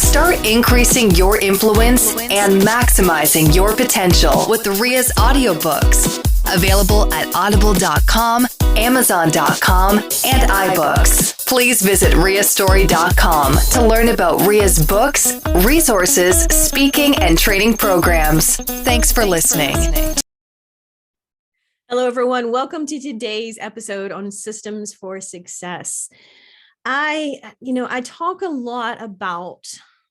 Start increasing your influence and maximizing your potential with Ria's audiobooks. Available at audible.com, amazon.com, and iBooks. Please visit riastory.com to learn about Ria's books, resources, speaking, and training programs. Thanks for listening. Hello, everyone. Welcome to today's episode on Systems for Success. I talk a lot about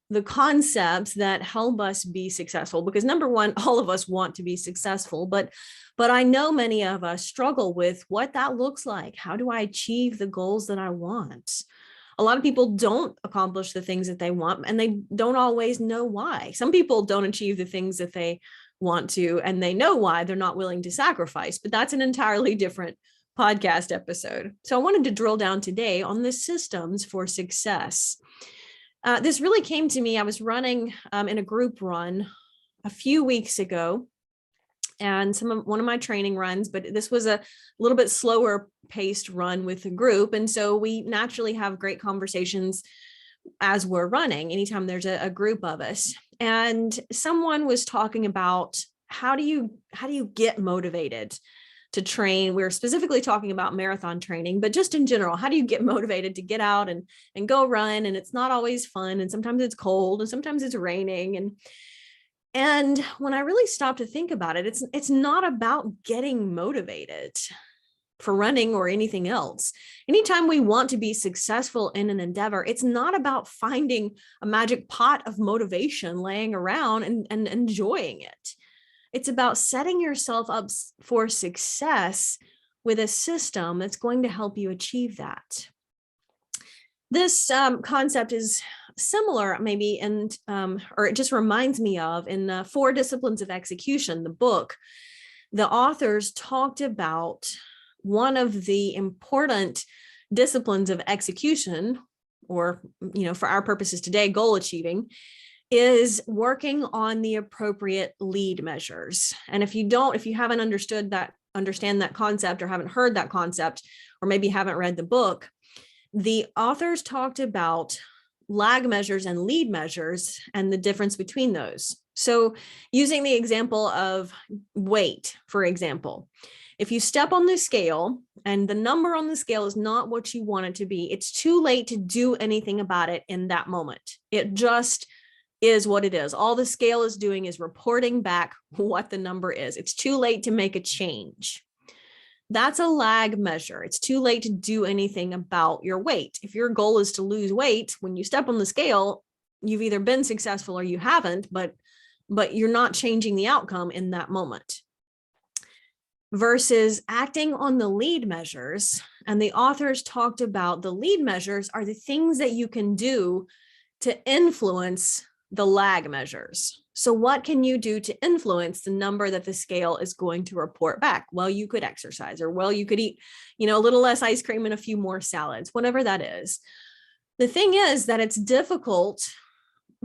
the concepts that help us be successful because number one, all of us want to be successful, but I know many of us struggle with what that looks like. How do I achieve the goals that I want? A lot of people don't accomplish the things that they want, and they don't always know why. Some people don't achieve the things that they want to, and they know why. They're not willing to sacrifice, but that's an entirely different podcast episode. So I wanted to drill down today on the systems for success. This really came to me. I was running in a group run a few weeks ago, and one of my training runs, but this was a little bit slower paced run with the group. And so we naturally have great conversations as we're running, anytime there's a group of us. And someone was talking about how do you get motivated to train? We were specifically talking about marathon training, but just in general, how do you get motivated to get out and go run? And it's not always fun. And sometimes it's cold and sometimes it's raining. And when I really stopped to think about it, it's not about getting motivated for running or anything else. Anytime we want to be successful in an endeavor, it's not about finding a magic pot of motivation laying around and enjoying it. It's about setting yourself up for success with a system that's going to help you achieve that. This concept is similar, maybe, or it just reminds me of in the 4 Disciplines of Execution, the book. The authors talked about one of the important disciplines of execution, or for our purposes today, goal achieving, is working on the appropriate lead measures. And if you haven't understand that concept, or haven't heard that concept, or maybe haven't read the book, the authors talked about lag measures and lead measures and the difference between those. So using the example of weight, for example, if you step on the scale and the number on the scale is not what you want it to be, it's too late to do anything about it in that moment. It just is what it is. All the scale is doing is reporting back what the number is. It's too late to make a change. That's a lag measure. It's too late to do anything about your weight. If your goal is to lose weight, when you step on the scale, you've either been successful or you haven't, but you're not changing the outcome in that moment. Versus acting on the lead measures, and the authors talked about the lead measures are the things that you can do to influence the lag measures. So what can you do to influence the number that the scale is going to report back? Well, you could exercise, or well, you could eat, a little less ice cream and a few more salads, whatever that is. The thing is that it's difficult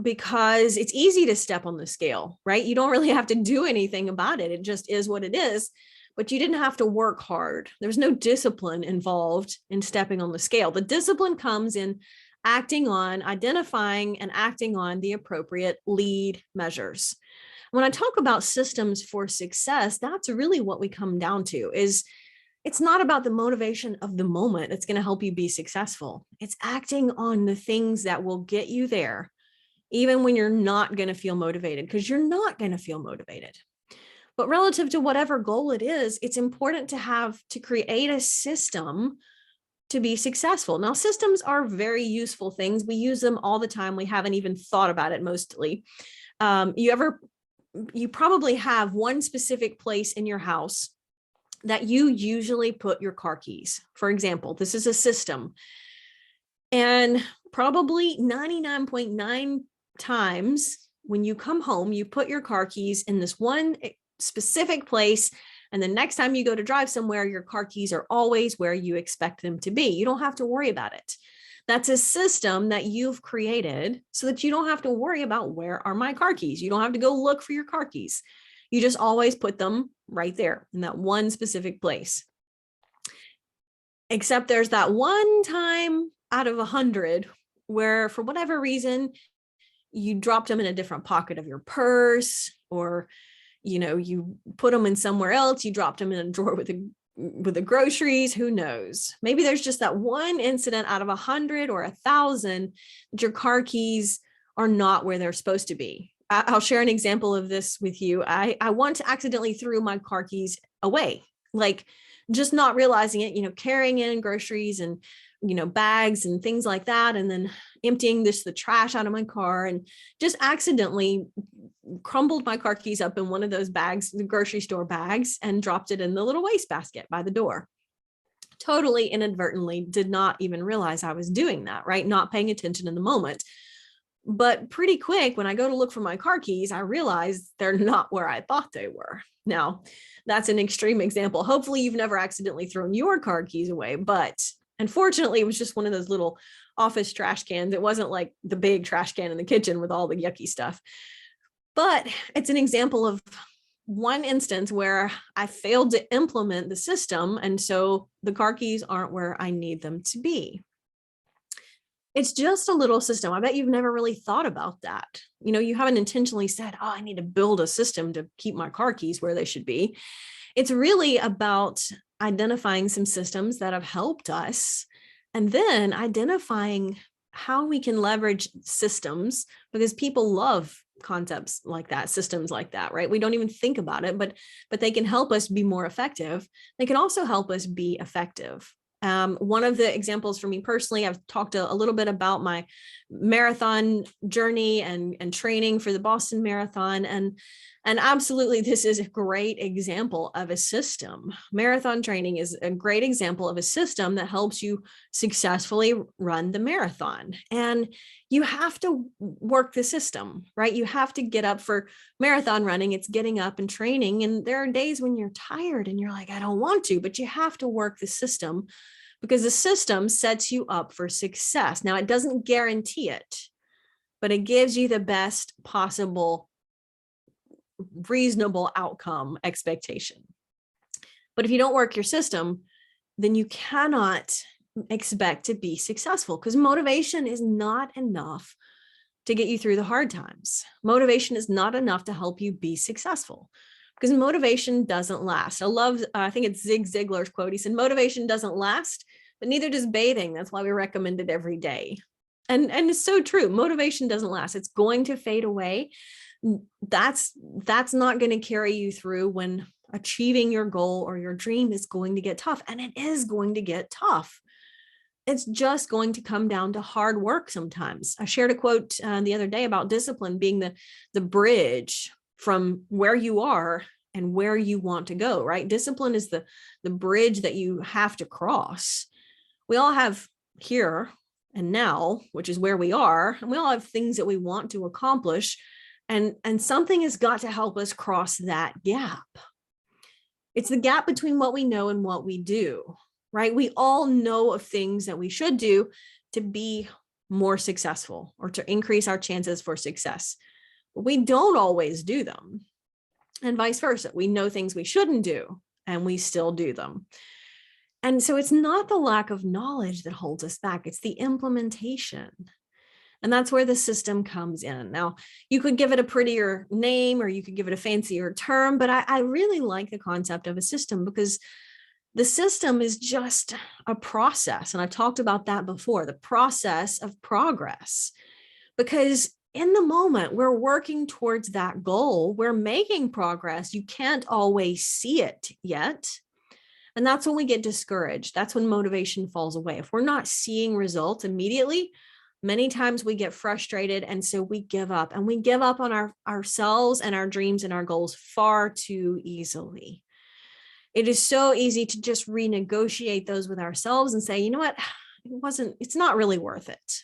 because it's easy to step on the scale, right? You don't really have to do anything about it. It just is what it is, but you didn't have to work hard. There's no discipline involved in stepping on the scale. The discipline comes in identifying and acting on the appropriate lead measures. When I talk about systems for success, that's really what we come down to. It's not about the motivation of the moment that's going to help you be successful. It's acting on the things that will get you there, even when you're not going to feel motivated, because you're not going to feel motivated. But relative to whatever goal it is, it's important to create a system to be successful. Now, systems are very useful things. We use them all the time. We haven't even thought about it mostly. You probably have one specific place in your house that you usually put your car keys. For example, this is a system. And probably 99.9 times when you come home, you put your car keys in this one specific place. And the next time you go to drive somewhere, your car keys are always where you expect them to be. You don't have to worry about it. That's a system that you've created so that you don't have to worry about where are my car keys. You don't have to go look for your car keys. You just always put them right there in that one specific place. Except there's that one time out of 100 where, for whatever reason, you dropped them in a different pocket of your purse, or, you put them in somewhere else, you dropped them in a drawer with the groceries, who knows? Maybe there's just that one incident out of 100 or 1,000 that your car keys are not where they're supposed to be. I'll share an example of this with you. I once accidentally threw my car keys away, like just not realizing it, carrying in groceries and, bags and things like that. And then emptying the trash out of my car, and just accidentally crumbled my car keys up in one of those bags, the grocery store bags, and dropped it in the little wastebasket by the door. Totally inadvertently, did not even realize I was doing that, right? Not paying attention in the moment. But pretty quick, when I go to look for my car keys, I realize they're not where I thought they were. Now, that's an extreme example. Hopefully you've never accidentally thrown your car keys away, but unfortunately, it was just one of those little office trash cans. It wasn't like the big trash can in the kitchen with all the yucky stuff. But it's an example of one instance where I failed to implement the system, and so the car keys aren't where I need them to be. It's just a little system. I bet you've never really thought about that. You haven't intentionally said, oh, I need to build a system to keep my car keys where they should be. It's really about identifying some systems that have helped us, and then identifying how we can leverage systems, because people love concepts like that, systems like that, right? We don't even think about it, but they can help us be more effective. They can also help us be effective. One of the examples for me personally, I've talked a little bit about my marathon journey and training for the Boston Marathon. And absolutely, this is a great example of a system. Marathon training is a great example of a system that helps you successfully run the marathon. And you have to work the system, right? You have to get up for marathon running. It's getting up and training. And there are days when you're tired and you're like, I don't want to, but you have to work the system, because the system sets you up for success. Now, it doesn't guarantee it, but it gives you the best possible reasonable outcome expectation. But if you don't work your system, then you cannot expect to be successful, because motivation is not enough to get you through the hard times. Motivation is not enough to help you be successful, because motivation doesn't last. I think it's Zig Ziglar's quote. He said, motivation doesn't last, but neither does bathing. That's why we recommend it every day. And it's so true. Motivation doesn't last. It's going to fade away. That's not going to carry you through when achieving your goal or your dream is going to get tough. And it is going to get tough. It's just going to come down to hard work sometimes. I shared a quote the other day about discipline being the bridge from where you are and where you want to go, right? Discipline is the bridge that you have to cross. We all have here and now, which is where we are, and we all have things that we want to accomplish. And something has got to help us cross that gap. It's the gap between what we know and what we do, right? We all know of things that we should do to be more successful or to increase our chances for success. But we don't always do them, and vice versa. We know things we shouldn't do and we still do them. And so it's not the lack of knowledge that holds us back. It's the implementation. And that's where the system comes in. Now, you could give it a prettier name or you could give it a fancier term, but I really like the concept of a system, because the system is just a process. And I've talked about that before, the process of progress. Because in the moment we're working towards that goal, we're making progress. You can't always see it yet. And that's when we get discouraged. That's when motivation falls away. If we're not seeing results immediately, many times we get frustrated, and so we give up, and we give up on ourselves and our dreams and our goals far too easily. It is so easy to just renegotiate those with ourselves and say, you know what, it's not really worth it.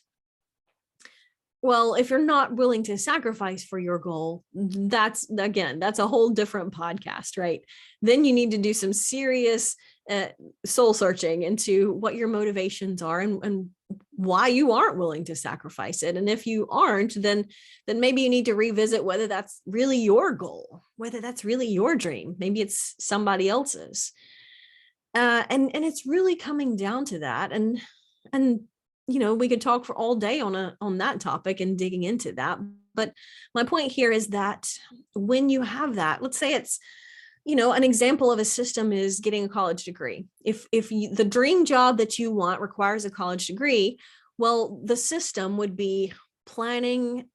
Well, if you're not willing to sacrifice for your goal, that's a whole different podcast, right? Then you need to do some serious soul searching into what your motivations are and why you aren't willing to sacrifice it. And if you aren't, then maybe you need to revisit whether that's really your goal, whether that's really your dream. Maybe it's somebody else's. And it's really coming down to that. And we could talk for all day on that topic and digging into that. But my point here is that when you have that, let's say it's, an example of a system is getting a college degree. If the dream job that you want requires a college degree, well, the system would be planning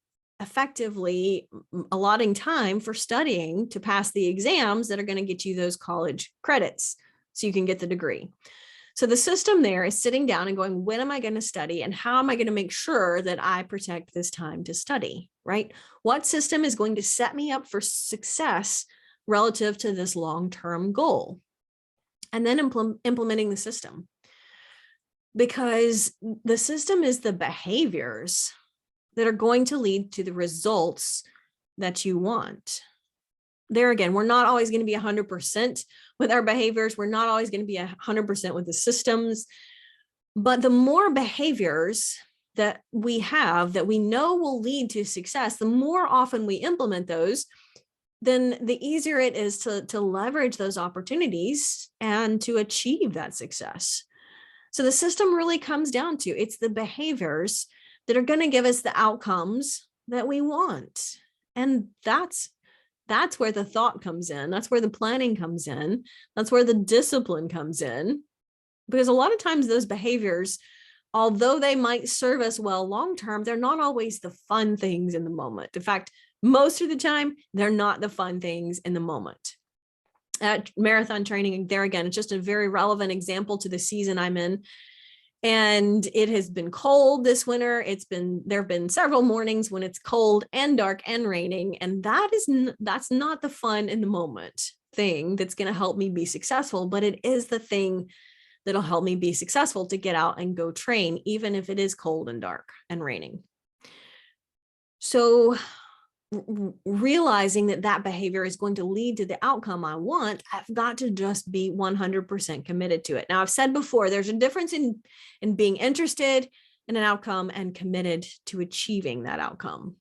effectively, allotting time for studying to pass the exams that are going to get you those college credits so you can get the degree. So the system there is sitting down and going, when am I going to study and how am I going to make sure that I protect this time to study, right? What system is going to set me up for success relative to this long-term goal? And then implementing the system, because the system is the behaviors that are going to lead to the results that you want. There again, we're not always going to be 100% with our behaviors. We're not always going to be 100% with the systems, but the more behaviors that we have that we know will lead to success, the more often we implement those, then the easier it is to leverage those opportunities and to achieve that success. So the system really comes down to, it's the behaviors that are going to give us the outcomes that we want. And that's where the thought comes in. That's where the planning comes in. That's where the discipline comes in. Because a lot of times those behaviors, although they might serve us well long-term, they're not always the fun things in the moment. In fact, most of the time, they're not the fun things in the moment. At marathon training, there again, it's just a very relevant example to the season I'm in. And it has been cold this winter. There have been several mornings when it's cold and dark and raining. And that's not the fun in the moment thing that's going to help me be successful, but it is the thing that'll help me be successful to get out and go train, even if it is cold and dark and raining. So realizing that behavior is going to lead to the outcome I want, I've got to just be 100% committed to it. Now, I've said before, there's a difference in being interested in an outcome and committed to achieving that outcome.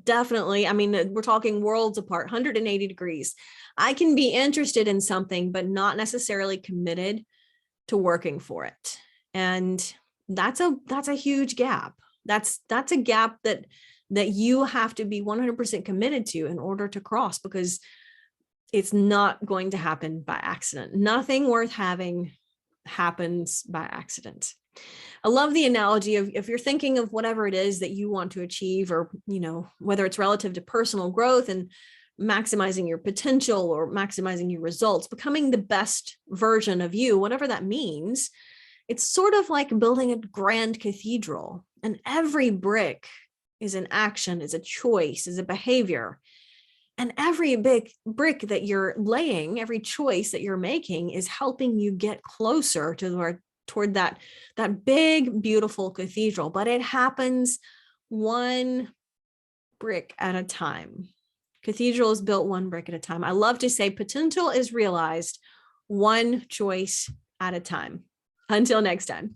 Definitely. I mean, we're talking worlds apart, 180 degrees. I can be interested in something, but not necessarily committed to working for it. And that's a huge gap. That's a gap that you have to be 100% committed to in order to cross, because it's not going to happen by accident. Nothing worth having happens by accident. I love the analogy of, if you're thinking of whatever it is that you want to achieve, or, whether it's relative to personal growth and maximizing your potential or maximizing your results, becoming the best version of you, whatever that means, it's sort of like building a grand cathedral, and every brick is an action, is a choice, is a behavior. And every big brick that you're laying, every choice that you're making is helping you get closer toward that big, beautiful cathedral. But it happens one brick at a time. Cathedral is built one brick at a time. I love to say potential is realized one choice at a time. Until next time.